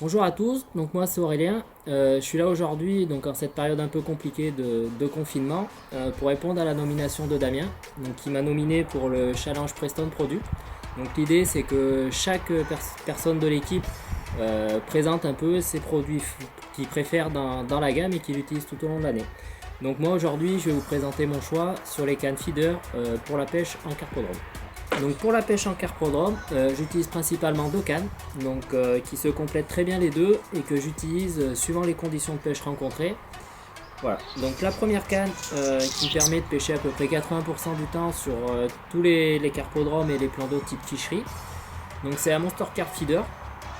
Bonjour à tous, donc moi c'est Aurélien. Je suis là aujourd'hui donc en cette période un peu compliquée de confinement pour répondre à la nomination de Damien, donc qui m'a nominé pour le challenge Preston Product. Donc l'idée c'est que chaque personne de l'équipe présente un peu ses produits qu'il préfère dans la gamme et qu'il utilise tout au long de l'année. Donc moi aujourd'hui je vais vous présenter mon choix sur les cannes feeder pour la pêche en carpodrome. Donc pour la pêche en carpodrome, j'utilise principalement deux cannes, qui se complètent très bien les deux et que j'utilise suivant les conditions de pêche rencontrées. Voilà, donc la première canne qui me permet de pêcher à peu près 80% du temps sur tous les carpodromes et les plans d'eau type ficherie. Donc c'est la Monster Carp Feeder.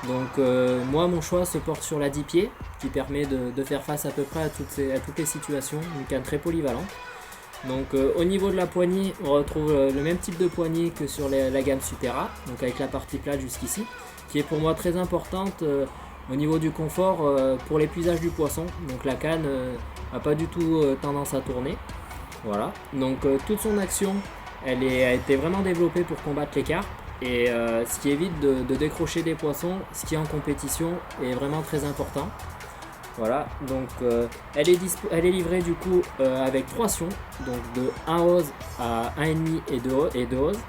Moi mon choix se porte sur la 10 pieds qui permet de faire face à peu près à toutes les situations, une canne très polyvalente. Au niveau de la poignée, on retrouve le même type de poignée que sur la gamme Supera, donc avec la partie plate jusqu'ici, qui est pour moi très importante au niveau du confort pour l'épuisage du poisson. Donc la canne n'a pas du tout tendance à tourner. Voilà. Toute son action, a été vraiment développée pour combattre les carpes et ce qui évite de décrocher des poissons, ce qui en compétition est vraiment très important. Voilà, elle est livrée du coup avec 3 sions, donc de 1 ose à 1,5 et 2 oses,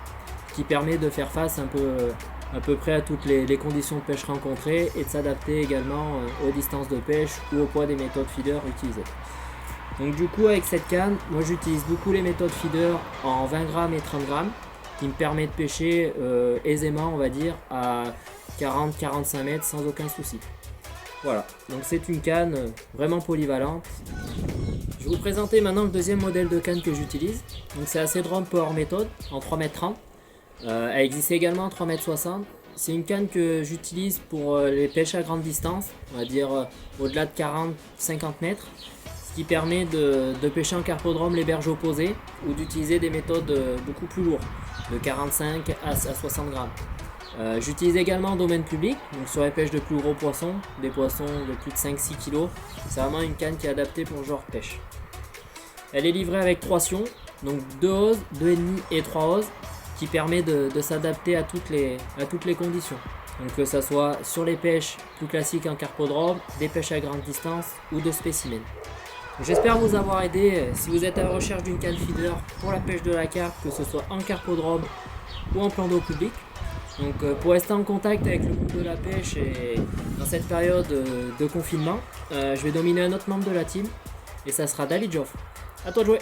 qui permet de faire face à peu près à toutes les conditions de pêche rencontrées et de s'adapter également aux distances de pêche ou au poids des méthodes feeder utilisées. Donc du coup avec cette canne, moi j'utilise beaucoup les méthodes feeder en 20 grammes et 30 grammes, qui me permet de pêcher aisément on va dire à 40-45 mètres sans aucun souci. Voilà, donc c'est une canne vraiment polyvalente. Je vais vous présenter maintenant le deuxième modèle de canne que j'utilise. Donc c'est la Cedron Power Method en 3,30 m. Elle existe également en 3,60 m. C'est une canne que j'utilise pour les pêches à grande distance, on va dire au-delà de 40-50 mètres, ce qui permet de pêcher en carpodrome les berges opposées ou d'utiliser des méthodes beaucoup plus lourdes, de 45 à 60 grammes. J'utilise également en domaine public, donc sur les pêches de plus gros poissons, des poissons de plus de 5-6 kg. C'est vraiment une canne qui est adaptée pour le genre de pêche. Elle est livrée avec 3 sions, donc 2 oses, 2,5 et 3 oses, qui permet de s'adapter à toutes les conditions. Donc que ce soit sur les pêches plus classiques en carpodrome, des pêches à grande distance ou de spécimens. J'espère vous avoir aidé si vous êtes à la recherche d'une canne feeder pour la pêche de la carpe, que ce soit en carpodrome ou en plan d'eau public. Pour rester en contact avec le monde de la pêche et dans cette période de confinement, je vais nominer un autre membre de la team et ça sera David Joffre. À toi de jouer.